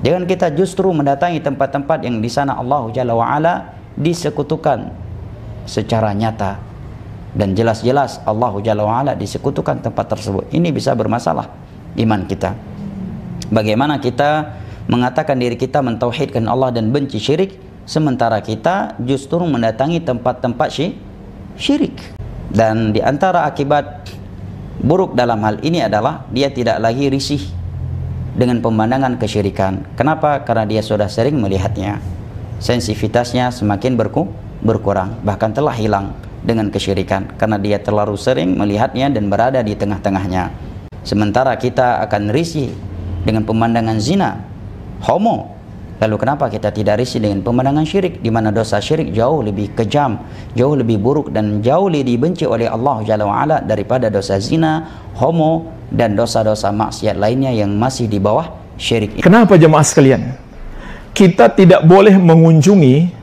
Jangan kita justru mendatangi tempat-tempat yang di sana Allah Jalla wa'ala disekutukan secara nyata dan jelas-jelas Allah Jalla wa'ala disekutukan tempat tersebut. Ini bisa bermasalah iman kita. Bagaimana kita mengatakan diri kita mentauhidkan Allah dan benci syirik, sementara kita justru mendatangi tempat-tempat syirik. Dan di antara akibat buruk dalam hal ini adalah dia tidak lagi risih dengan pemandangan kesyirikan. Kenapa? Karena dia sudah sering melihatnya. Sensitivitasnya semakin berkurang, bahkan telah hilang dengan kesyirikan karena dia terlalu sering melihatnya dan berada di tengah-tengahnya. Sementara kita akan risih dengan pemandangan zina, homo. Lalu kenapa kita tidak risih dengan pemandangan syirik, di mana dosa syirik jauh lebih kejam, jauh lebih buruk dan jauh lebih dibenci oleh Allah Jalla wa'ala daripada dosa zina, homo dan dosa-dosa maksiat lainnya yang masih di bawah syirik. Kenapa jemaah sekalian? Kita tidak boleh mengunjungi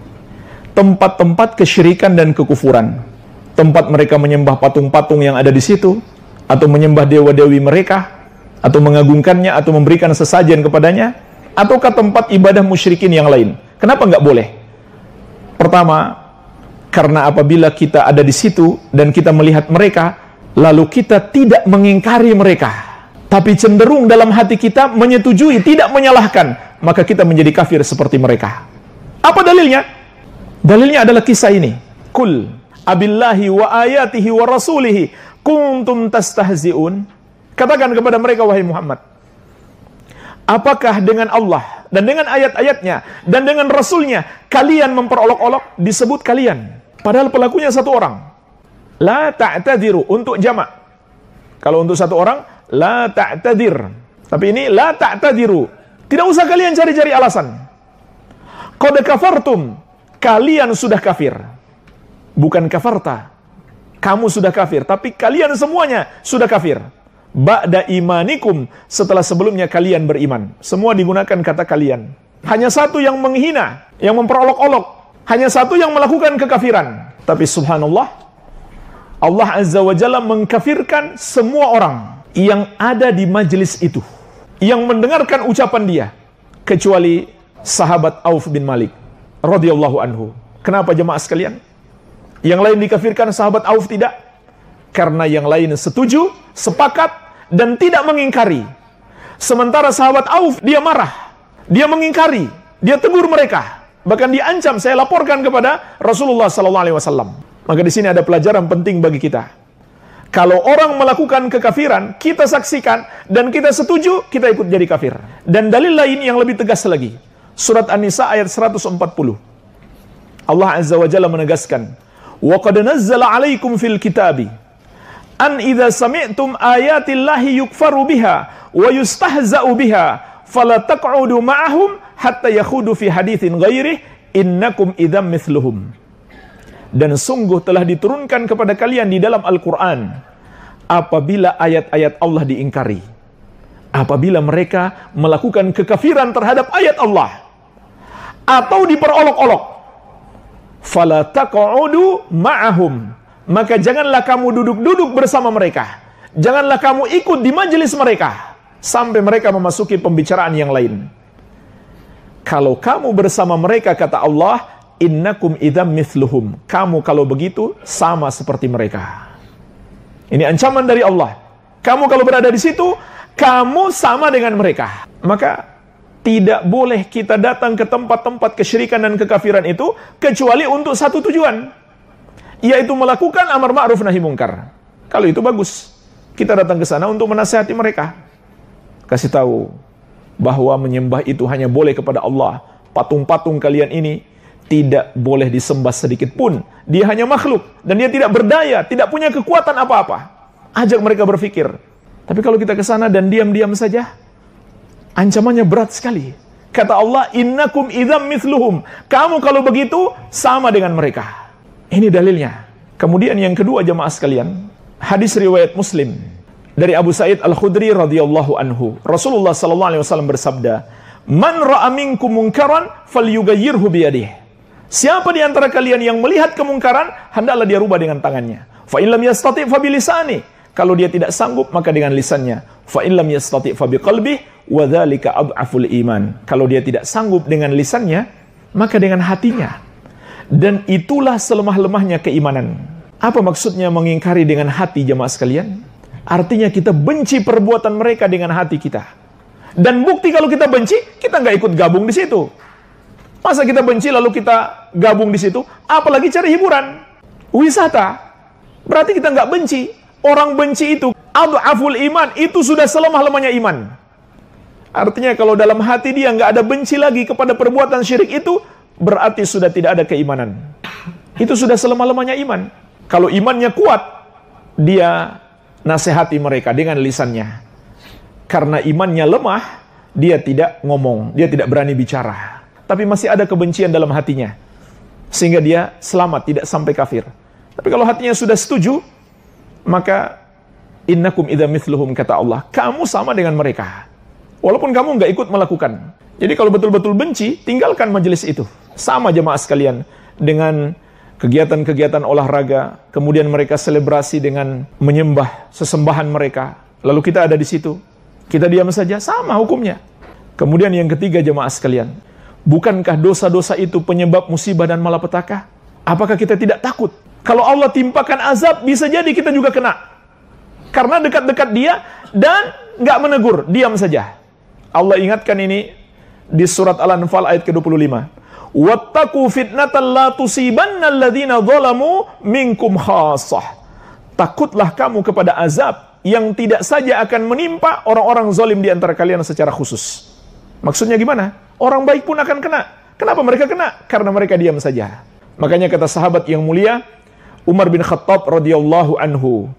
tempat-tempat kesyirikan dan kekufuran. Tempat mereka menyembah patung-patung yang ada di situ, atau menyembah dewa-dewi mereka, atau mengagungkannya, atau memberikan sesajen kepadanya, ataukah tempat ibadah musyrikin yang lain. Kenapa nggak boleh? Pertama, karena apabila kita ada di situ dan kita melihat mereka, lalu kita tidak mengingkari mereka, tapi cenderung dalam hati kita menyetujui, tidak menyalahkan, maka kita menjadi kafir seperti mereka. Apa dalilnya? Dalilnya adalah kisah ini. Kul abillahi wa ayatihi wa rasulihi kuntum tastahzi'un. Katakan kepada mereka, wahai Muhammad, apakah dengan Allah dan dengan ayat-ayatnya dan dengan Rasulnya kalian memperolok-olok? Disebut kalian, padahal pelakunya satu orang. La ta'tadiru untuk jamak. Kalau untuk satu orang, la ta'tadir. Tapi ini la ta'tadiru. Tidak usah kalian cari-cari alasan. Qad kafartum, kalian sudah kafir. Bukan kafarta, kamu sudah kafir, tapi kalian semuanya sudah kafir. Ba'da imanikum, setelah sebelumnya kalian beriman. Semua digunakan kata kalian. Hanya satu yang menghina, yang memperolok-olok. Hanya satu yang melakukan kekafiran. Tapi subhanallah, Allah Azza wa Jalla mengkafirkan semua orang yang ada di majelis itu, yang mendengarkan ucapan dia, kecuali sahabat Auf bin Malik radhiyallahu anhu. Kenapa jemaah sekalian? Yang lain dikafirkan, sahabat Auf tidak. Karena yang lain setuju, sepakat, dan tidak mengingkari. Sementara sahabat Auf, dia marah, dia mengingkari, dia tegur mereka, bahkan diancam, saya laporkan kepada Rasulullah SAW. Maka di sini ada pelajaran penting bagi kita. Kalau orang melakukan kekafiran, kita saksikan dan kita setuju, kita ikut jadi kafir. Dan dalil lain yang lebih tegas lagi, surat An-Nisa ayat 140. Allah Azza wa Jalla menegaskan, wa qad nazzala 'alaikum fil kitabi an idza sami'tum ayatillahi yukfaru biha wa yustahza'u biha fala taq'udu ma'ahum hatta yakhudu fi haditsin ghairihi innakum idzam mithluhum. Dan sungguh telah diturunkan kepada kalian di dalam Al-Quran, apabila ayat-ayat Allah diingkari, apabila mereka melakukan kekafiran terhadap ayat Allah, atau diperolok-olok, fala taq'udu ma'ahum, maka janganlah kamu duduk-duduk bersama mereka, janganlah kamu ikut di majelis mereka, sampai mereka memasuki pembicaraan yang lain. Kalau kamu bersama mereka, kata Allah, innakum idzam mithluhum, kamu kalau begitu sama seperti mereka. Ini ancaman dari Allah. Kamu kalau berada di situ, kamu sama dengan mereka. Maka tidak boleh kita datang ke tempat-tempat kesyirikan dan kekafiran itu kecuali untuk satu tujuan, yaitu melakukan amar ma'ruf nahi mungkar. Kalau itu bagus, kita datang ke sana untuk menasihati mereka, kasih tahu bahwa menyembah itu hanya boleh kepada Allah. Patung-patung kalian ini tidak boleh disembah sedikit pun. Dia hanya makhluk dan dia tidak berdaya, tidak punya kekuatan apa-apa. Ajak mereka berpikir. Tapi kalau kita ke sana dan diam-diam saja, ancamannya berat sekali. Kata Allah, innakum idzam mithluhum, kamu kalau begitu sama dengan mereka. Ini dalilnya. Kemudian yang kedua jemaah sekalian, hadis riwayat Muslim dari Abu Sa'id Al-Khudri radhiyallahu anhu. Rasulullah sallallahu alaihi wasallam bersabda, "Man ra'a minkum munkaran falyughayyirhu biyadihi." Siapa di antara kalian yang melihat kemungkaran, hendaklah dia rubah dengan tangannya. Fa in lam yastati' fa bilisani. Kalau dia tidak sanggup, maka dengan lisannya. Fa in lam yastati' fa biqalbihi wa dzalika ad'aful iman. Kalau dia tidak sanggup dengan lisannya, maka dengan hatinya. Dan itulah selemah-lemahnya keimanan. Apa maksudnya mengingkari dengan hati, jemaah sekalian? Artinya kita benci perbuatan mereka dengan hati kita. Dan bukti kalau kita benci, kita nggak ikut gabung di situ. Masa kita benci lalu kita gabung di situ? Apalagi cari hiburan, wisata. Berarti kita nggak benci. Orang benci itu adhaful iman, itu sudah selemah-lemahnya iman. Artinya kalau dalam hati dia nggak ada benci lagi kepada perbuatan syirik itu, berarti sudah tidak ada keimanan. Itu sudah selemah-lemahnya iman. Kalau imannya kuat, dia nasihati mereka dengan lisannya. Karena imannya lemah, dia tidak ngomong, dia tidak berani bicara. Tapi masih ada kebencian dalam hatinya. Sehingga dia selamat, tidak sampai kafir. Tapi kalau hatinya sudah setuju, maka innakum idza mithluhum, kata Allah, kamu sama dengan mereka. Walaupun kamu nggak ikut melakukan. Jadi kalau betul-betul benci, tinggalkan majelis itu. Sama jemaah sekalian dengan kegiatan-kegiatan olahraga, kemudian mereka selebrasi dengan menyembah sesembahan mereka. Lalu kita ada di situ, kita diam saja, sama hukumnya. Kemudian yang ketiga jemaah sekalian, bukankah dosa-dosa itu penyebab musibah dan malapetaka? Apakah kita tidak takut? Kalau Allah timpakan azab, bisa jadi kita juga kena. Karena dekat-dekat dia dan nggak menegur, diam saja. Allah ingatkan ini di surat Al-Anfal ayat ke-25. Wattaqu fitnatan la tusibanna alladhina zalamu minkum khassah. Takutlah kamu kepada azab yang tidak saja akan menimpa orang-orang zalim di antara kalian secara khusus. Maksudnya gimana? Orang baik pun akan kena. Kenapa mereka kena? Karena mereka diam saja. Makanya kata sahabat yang mulia Umar bin Khattab radhiyallahu anhu,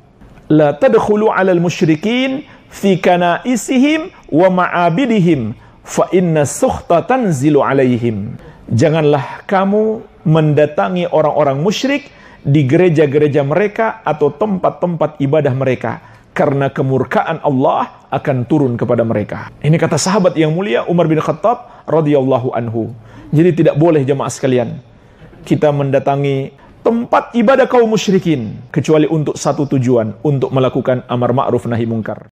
la tadkhulu 'alal musyrikin fi kanaisihim wa ma'abidihim fa inna sukhta tanzilu 'alaihim. Janganlah kamu mendatangi orang-orang musyrik di gereja-gereja mereka atau tempat-tempat ibadah mereka, karena kemurkaan Allah akan turun kepada mereka. Ini kata sahabat yang mulia Umar bin Khattab radhiyallahu anhu. Jadi tidak boleh jemaah sekalian kita mendatangi tempat ibadah kaum musyrikin kecuali untuk satu tujuan, untuk melakukan amar ma'ruf nahi mungkar.